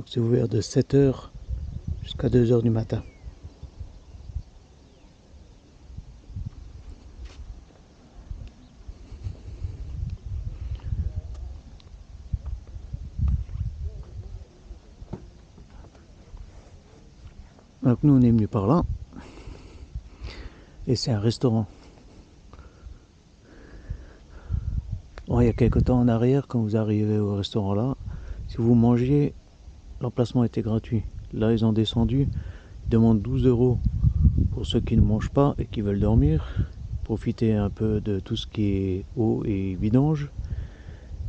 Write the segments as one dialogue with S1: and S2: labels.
S1: Donc c'est ouvert de 7 h jusqu'à 2 h du matin. Donc nous on est venu par là. Et c'est un restaurant. Bon, il y a quelques temps en arrière, quand vous arrivez au restaurant là, si vous mangez, l'emplacement était gratuit. Là ils ont descendu, ils demandent 12 € pour ceux qui ne mangent pas et qui veulent dormir, profiter un peu de tout ce qui est eau et vidange.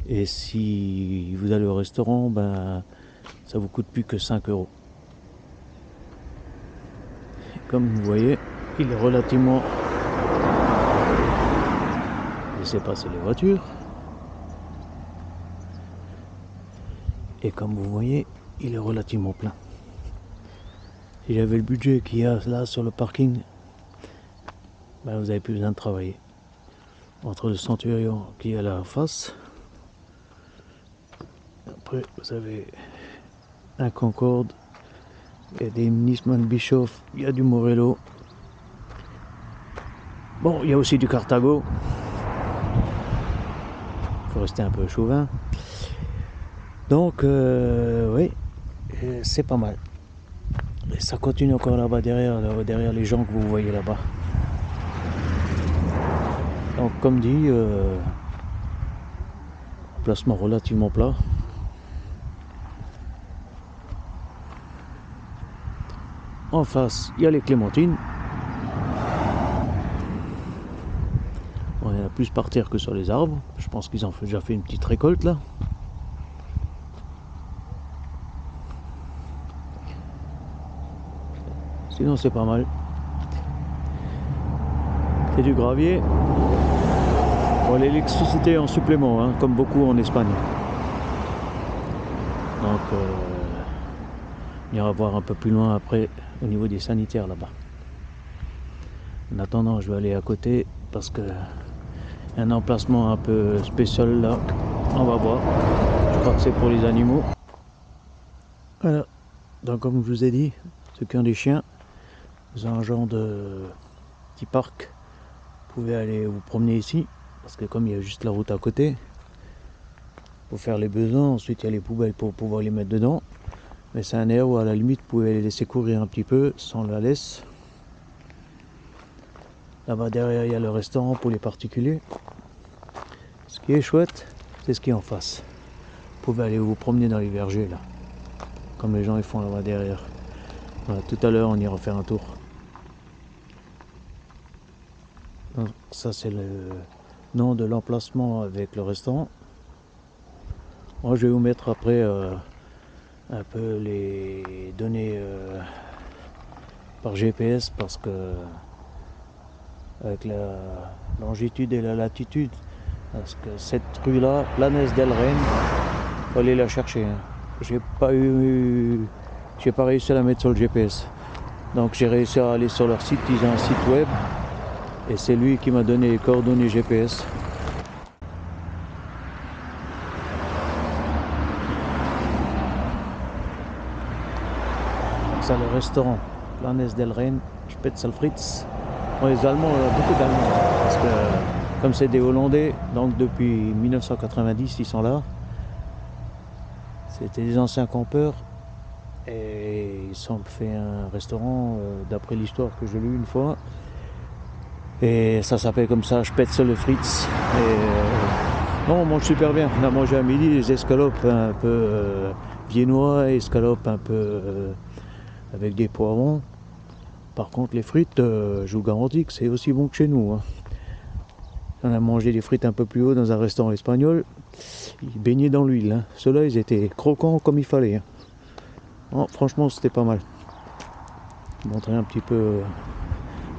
S1: Et si vous allez au restaurant, ben ça vous coûte plus que 5 €. Comme vous voyez, il est relativement... Laissez passer les voitures. Et comme vous voyez, il est relativement plein. Si j'avais le budget qu'il y a là sur le parking, ben vous n'avez plus besoin de travailler. Entre le Centurion qui est là en face, après vous avez un Concorde, il y a des Nisman Bischoff, il y a du Morello. Bon, il y a aussi du Carthago. Il faut rester un peu chauvin. Donc, oui, c'est pas mal. Et ça continue encore là-bas derrière les gens que vous voyez là-bas. Donc, comme dit, emplacement relativement plat. En face, il y a les clémentines. On est plus par terre que sur les arbres. Je pense qu'ils ont déjà fait une petite récolte là. Sinon c'est pas mal. C'est du gravier. Bon, l'électricité en supplément, hein, comme beaucoup en Espagne. Donc on ira voir un peu plus loin après au niveau des sanitaires là-bas. En attendant, je vais aller à côté parce que un emplacement un peu spécial là. On va voir. Je crois que c'est pour les animaux. Voilà. Donc comme je vous ai dit, ceux qui ont des chiens, vous avez un genre de petit parc. Vous pouvez aller vous promener ici, parce que comme il y a juste la route à côté, pour faire les besoins, ensuite il y a les poubelles pour pouvoir les mettre dedans. Mais c'est un air où à la limite vous pouvez les laisser courir un petit peu sans la laisse. Là-bas derrière il y a le restaurant pour les particuliers. Ce qui est chouette, c'est ce qui est en face. Vous pouvez aller vous promener dans les vergers là, comme les gens ils font là-bas derrière. Voilà, tout à l'heure on ira faire un tour. Donc, ça c'est le nom de l'emplacement avec le restaurant. Moi je vais vous mettre après un peu les données par GPS parce que avec la longitude et la latitude, parce que cette rue là, Planes del Rey, il faut aller la chercher, hein. J'ai pas réussi à la mettre sur le GPS, donc j'ai réussi à aller sur leur site. Ils ont un site web et c'est lui qui m'a donné les coordonnées GPS. Ça, le restaurant Planes del Rey, Spetzelfritz. Bon, les Allemands, beaucoup d'Allemands, parce que comme c'est des Hollandais, donc depuis 1990 ils sont là. C'était des anciens campeurs et ils ont fait un restaurant d'après l'histoire que j'ai lu une fois. Et ça s'appelle comme ça, Spetzelfritz. Et non, on mange super bien. On a mangé à midi des escalopes un peu viennois, escalopes un peu avec des poivrons. Par contre les frites, je vous garantis que c'est aussi bon que chez nous, hein. On a mangé des frites un peu plus haut dans un restaurant espagnol. Ils baignaient dans l'huile, hein. Ceux-là ils étaient croquants comme il fallait, hein. Oh, franchement c'était pas mal. Je vais montrer un petit peu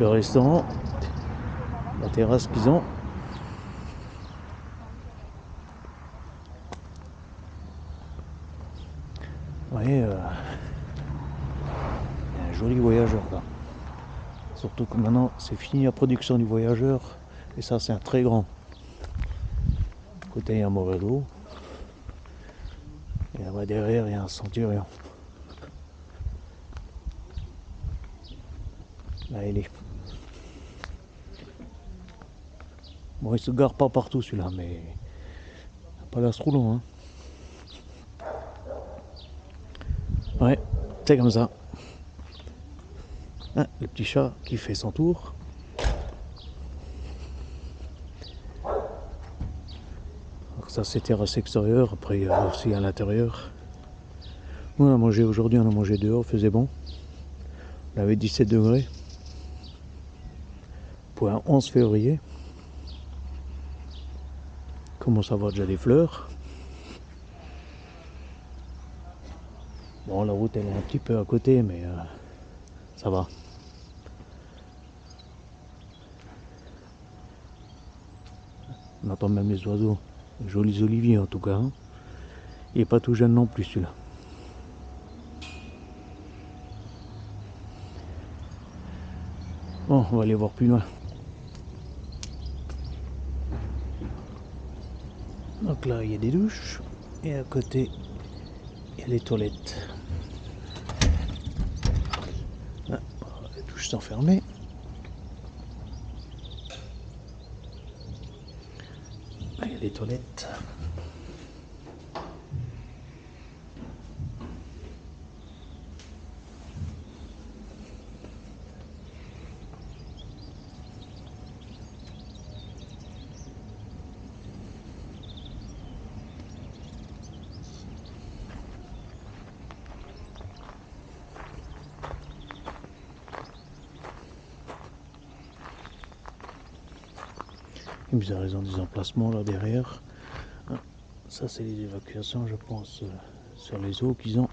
S1: le restaurant, la terrasse qu'ils ont. Vous voyez, il y a un joli voyageur là. Surtout que maintenant c'est fini la production du voyageur. Et ça c'est un très grand. À côté il y a un Morello. Et là-bas derrière il y a un Centurion. Là, il est. Bon, il se gare pas partout celui-là, mais pas l'air trop long, hein. Ouais, c'est comme ça. Ah, le petit chat qui fait son tour. Alors ça c'est terrasse extérieure, après il y a aussi à l'intérieur. On a mangé aujourd'hui, on a mangé dehors, il faisait bon. On avait 17 degrés. Pour un 11 février. Il commence à avoir déjà des fleurs. Bon, la route elle est un petit peu à côté, mais ça va. On entend même les oiseaux. Jolis oliviers en tout cas, hein. Il n'est pas tout jeune non plus celui-là. Bon, on va aller voir plus loin. Donc là, il y a des douches. Et à côté, il y a les toilettes. Ah, les douches sont fermées. Là, il y a les toilettes. Ils ont des emplacements là derrière. Ah, ça c'est les évacuations je pense sur les eaux qu'ils ont.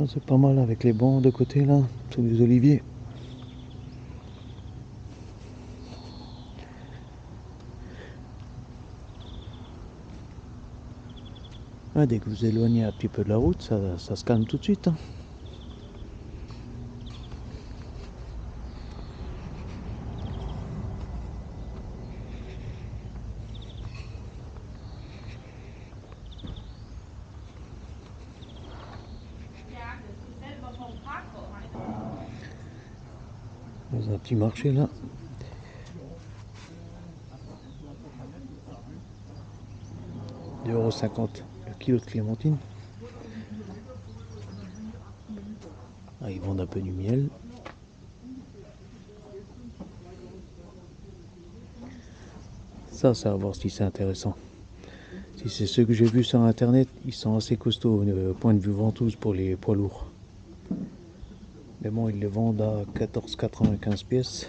S1: C'est pas mal avec les bancs de côté là, tous les oliviers. Ah, dès que vous éloignez un petit peu de la route, ça se calme tout de suite, hein. Dans un petit marché là. 2,50 € le kilo de clémentine. Ah, ils vendent un peu du miel. Ça à voir si c'est intéressant. Si c'est ceux que j'ai vus sur internet, ils sont assez costauds au point de vue ventouse pour les poids lourds. Mais bon, ils les vendent à 14,95 pièces.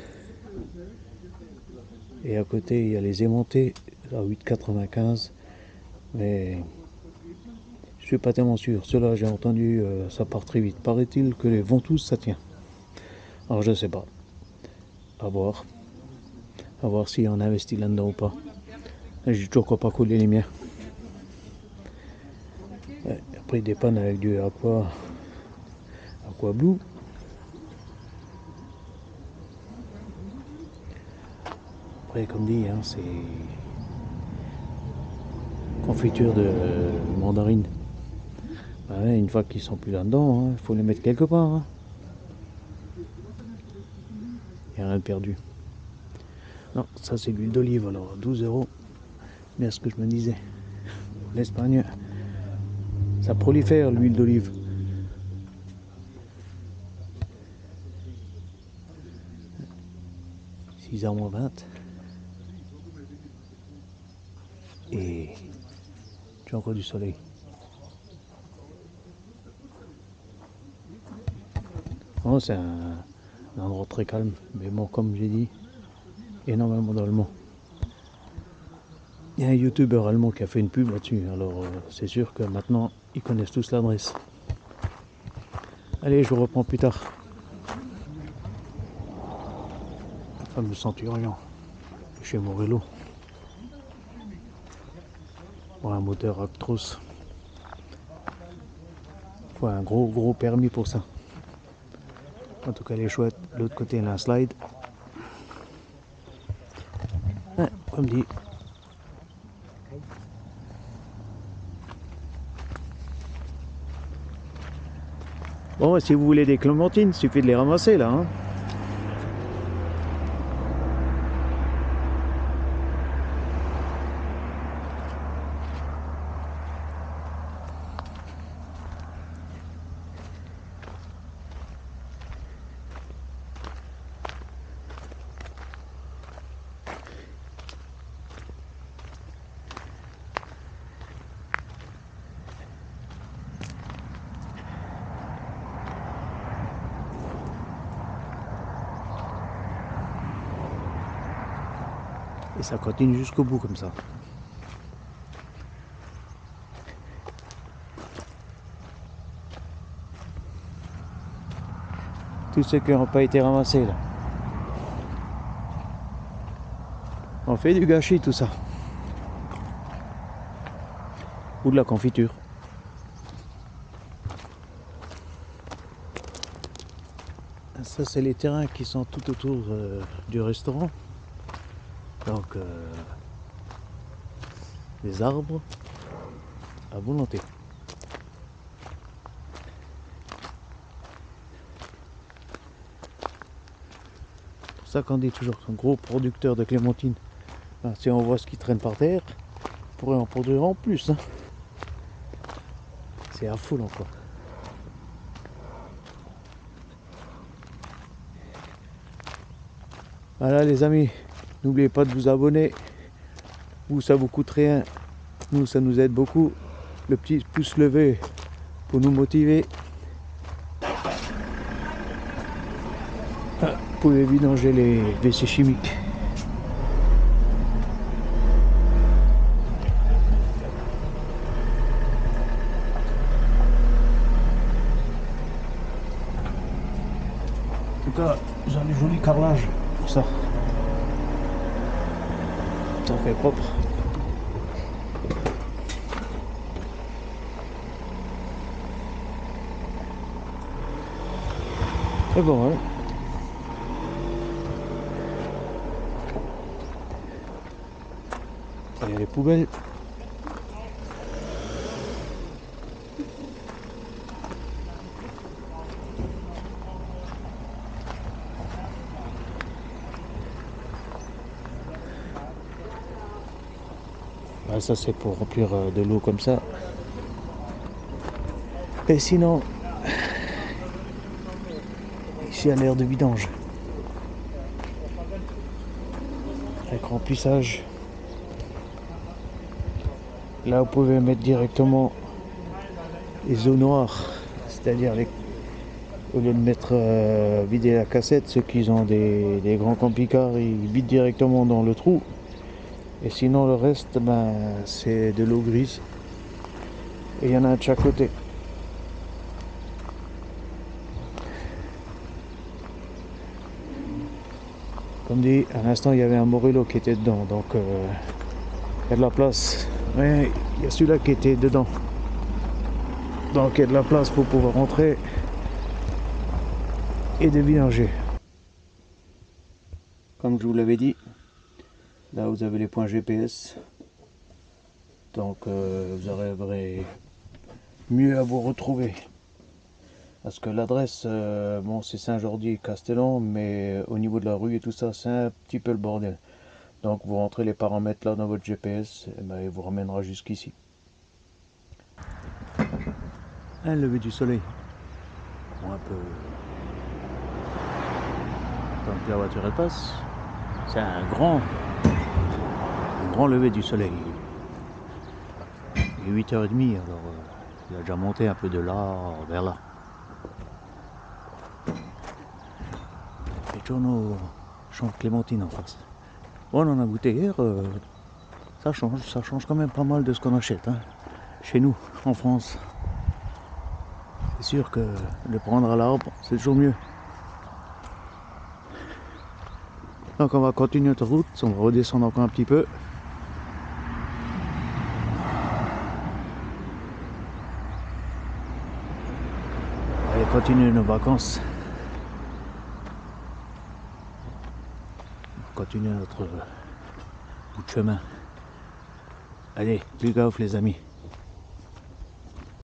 S1: Et à côté, il y a les aimantés à 8,95. Mais je suis pas tellement sûr. Ceux-là, j'ai entendu, ça part très vite. Paraît-il que les ventouses, ça tient. Alors je sais pas. À voir. À voir si on investit là-dedans ou pas. J'ai toujours pas coulé les miens. Ouais, après, ils dépannent avec du aqua blue. Après, comme dit, hein, c'est confiture de mandarine. Bah ouais, une fois qu'ils sont plus là-dedans, il faut les mettre quelque part, hein. Il n'y a rien de perdu. Non, ça c'est l'huile d'olive, alors 12 €. Bien ce que je me disais. L'Espagne, ça prolifère l'huile d'olive. « 6h moins 20. Et j'ai encore du soleil. Oh, c'est un endroit très calme. Mais bon, comme j'ai dit, énormément d'Allemands. Il y a un youtubeur allemand qui a fait une pub là-dessus. Alors c'est sûr que maintenant, ils connaissent tous l'adresse. Allez, je vous reprends plus tard. Le fameux centurion chez Morello. Pour un moteur Actros. Faut un gros permis pour ça. En tout cas, elle est chouette. L'autre côté, elle a un slide. Ouais, comme dit. Bon, si vous voulez des clémentines, il suffit de les ramasser là. Hein. Et ça continue jusqu'au bout comme ça. Tous ceux qui n'ont pas été ramassés là. On fait du gâchis tout ça. Ou de la confiture. Ça c'est les terrains qui sont tout autour du restaurant. Donc des arbres à volonté. C'est pour ça qu'on dit toujours qu'un gros producteur de clémentines, ben, si on voit ce qui traîne par terre, on pourrait en produire en plus. Hein. C'est à fou encore. Voilà les amis, n'oubliez pas de vous abonner. Vous, ça vous coûte rien. Nous, ça nous aide beaucoup. Le petit pouce levé pour nous motiver. Vous pouvez vidanger les WC chimiques. En tout cas, j'ai un joli carrelage pour ça. Ça fait propre. Et bon, hein. Il y a les poubelles. Ah, ça c'est pour remplir de l'eau comme ça. Et sinon, ici à l'air de vidange. Avec remplissage. Là vous pouvez mettre directement les eaux noires. C'est-à-dire au lieu de mettre vider la cassette, ceux qui ont des grands camping-cars, ils vident directement dans le trou. Et sinon le reste, ben, c'est de l'eau grise. Et il y en a un de chaque côté. Comme dit, à l'instant il y avait un Morello qui était dedans, donc il y a de la place. Mais il y a celui-là qui était dedans. Donc il y a de la place pour pouvoir rentrer et de vidanger. Comme je vous l'avais dit, là vous avez les points GPS. Donc vous arriverez mieux à vous retrouver. Parce que l'adresse, bon, c'est Saint-Jordi-Castellan, mais au niveau de la rue et tout ça, c'est un petit peu le bordel. Donc vous rentrez les paramètres là dans votre GPS, et ben, il vous ramènera jusqu'ici. Un lever du soleil. Bon, un peu... Tant que la voiture elle passe, c'est un grand lever du soleil. Il est 8h30, alors il a déjà monté un peu de là vers là. Et toujours nos champs de clémentine en face. Bon, on en a goûté hier, ça change quand même pas mal de ce qu'on achète, hein, chez nous, en France. C'est sûr que le prendre à l'arbre, c'est toujours mieux. Donc on va continuer notre route, on va redescendre encore un petit peu. continuer nos vacances. On va continuer notre bout de chemin. Allez, Glück auf les amis.